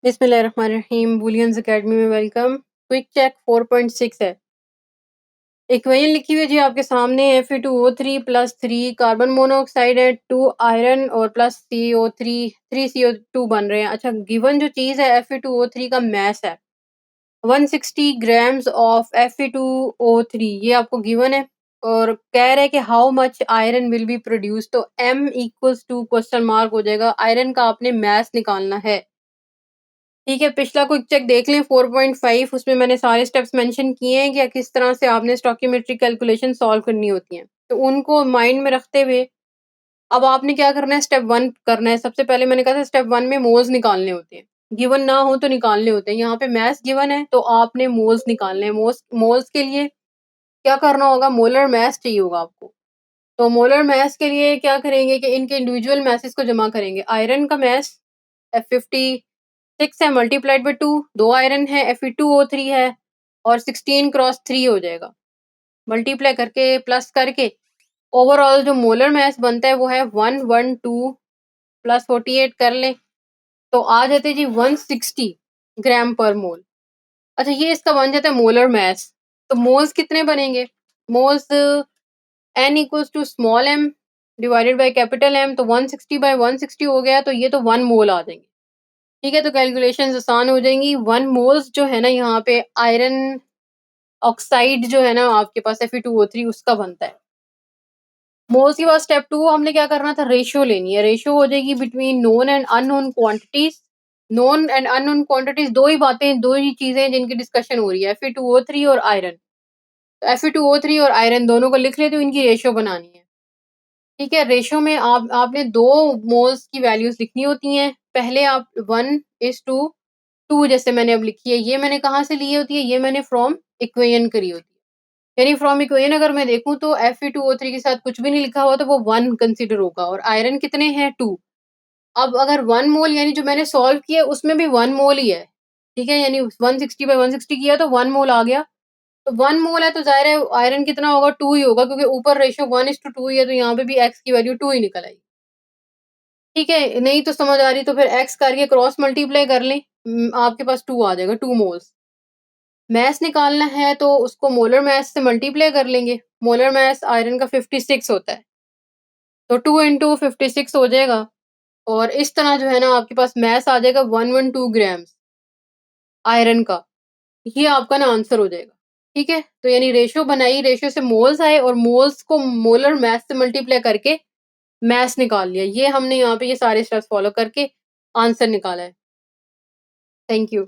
बिस्मिल्लाहिर्रहमानिर्रहीम। Bullions academy में welcome. Quick check 4.6 है। इक्वेशन लिखी हुई है जी आपके सामने। Fe2O3 प्लस 3 कार्बन मोनोऑक्साइड है, 2 आयरन और प्लस CO3 3 CO2 बन रहे हैं। अच्छा, गिवन जो चीज़ है Fe2O3 का मैस है 160 ग्राम्स ऑफ Fe2O3, ये आपको गिवन है और कह रहे हैं कि how much iron will be produce. तो M equals to question mark हो जाएगा। आयरन का आपने मैस निकालना है। ठीक है, पिछला क्विक चेक देख लें 4.5, उसमें मैंने सारे स्टेप्स मेंशन किए हैं कि किस तरह से आपने स्टोइकियोमेट्रिक कैलकुलेशन सॉल्व करनी होती हैं। तो उनको माइंड में रखते हुए अब आपने क्या करना है, स्टेप 1 करना है। सबसे पहले मैंने कहा था स्टेप 1 में मोल्स निकालने होते हैं, गिवन ना हो तो निकालने होते हैं। यहाँ पे मैथ्स गिवन है तो आपने मोल्स निकालने हैं। मोल्स के लिए क्या करना होगा, मोलर मैथ्स चाहिए होगा आपको। तो मोलर मैथ्स के लिए क्या करेंगे कि इनके इंडिविजुअल मैसेज को जमा करेंगे। आयरन का मैथ्स F56 है मल्टीप्लाइड बाय 2, 2 आयरन है, Fe2O3 है और 16 क्रॉस 3 हो जाएगा। मल्टीप्लाई करके प्लस करके ओवरऑल जो मोलर मैस बनता है वो है 112 प्लस 48 कर लें तो आ जाते हैं जी 160 ग्राम पर मोल। अच्छा, ये इसका बन जाता है मोलर मैस। तो मोल्स कितने बनेंगे, moles n equals to small m divided by capital M। तो 160 बाय 160 हो गया, तो ये तो 1 मोल आ जाएंगे। ठीक है, तो कैलकुलेशंस आसान हो जाएंगी। 1 मोल्स जो है ना यहाँ पे आयरन ऑक्साइड जो है ना आपके पास Fe2O3 उसका बनता है। मोल्स के बाद स्टेप 2 हमने क्या करना था, रेशियो लेनी है। रेशियो हो जाएगी between known and unknown quantities. Known and unknown quantities दो ही बातें, दो ही चीजें जिनकी डिस्कशन हो रही है, Fe2O3 और आयरन। तो Fe2O3 और आयरन दोनों को लिख लेते हो, इनकी रेशियो बनानी है। ठीक है, रेशियो में आपने 2 मोल्स की वैल्यूज लिखनी होती हैं। पहले आप 1:2 जैसे मैंने अब लिखी है, ये मैंने कहाँ से ली होती है, ये मैंने फ्रॉम इक्वेशन करी होती है। यानी फ्रॉम इक्वेशन अगर मैं देखूं तो Fe2O3 के साथ कुछ भी नहीं लिखा हुआ तो वो 1 कंसीडर होगा। और आयरन कितने हैं, 2। अब अगर 1 मोल यानी जो मैंने सॉल्व किया उसमें भी 1 मोल ही है। ठीक है, यानी 160 बाय 160 किया तो 1 मोल आ गया। तो 1 मोल है तो जाहिर है आयरन कितना होगा, 2 ही होगा, क्योंकि ऊपर रेशियो 1:2 ही है, तो यहाँ पे भी x की वैल्यू 2 ही निकल आई। ठीक है, नहीं तो समझ आ रही तो फिर x करके क्रॉस मल्टीप्लाई कर लें, आपके पास 2 आ जाएगा, 2 मोल्स। मैस निकालना है तो उसको मोलर मैस से मल्टीप्लाई कर लेंगे। मोलर मैस आयरन का 56 होता है, तो 2 इंटू 56 हो जाएगा और इस तरह जो है ना आपके पास मैस आ जाएगा 112 ग्राम्स आयरन का। ये आपका ना आंसर हो जाएगा। ठीक है, तो यानी रेशियो बनाई, रेशियो से मोल्स आए और मोल्स को मोलर मैस से मल्टीप्लाई करके मैस निकाल लिया। ये हमने यहाँ पे ये सारे स्टेप्स फॉलो करके आंसर निकाला है। Thank you.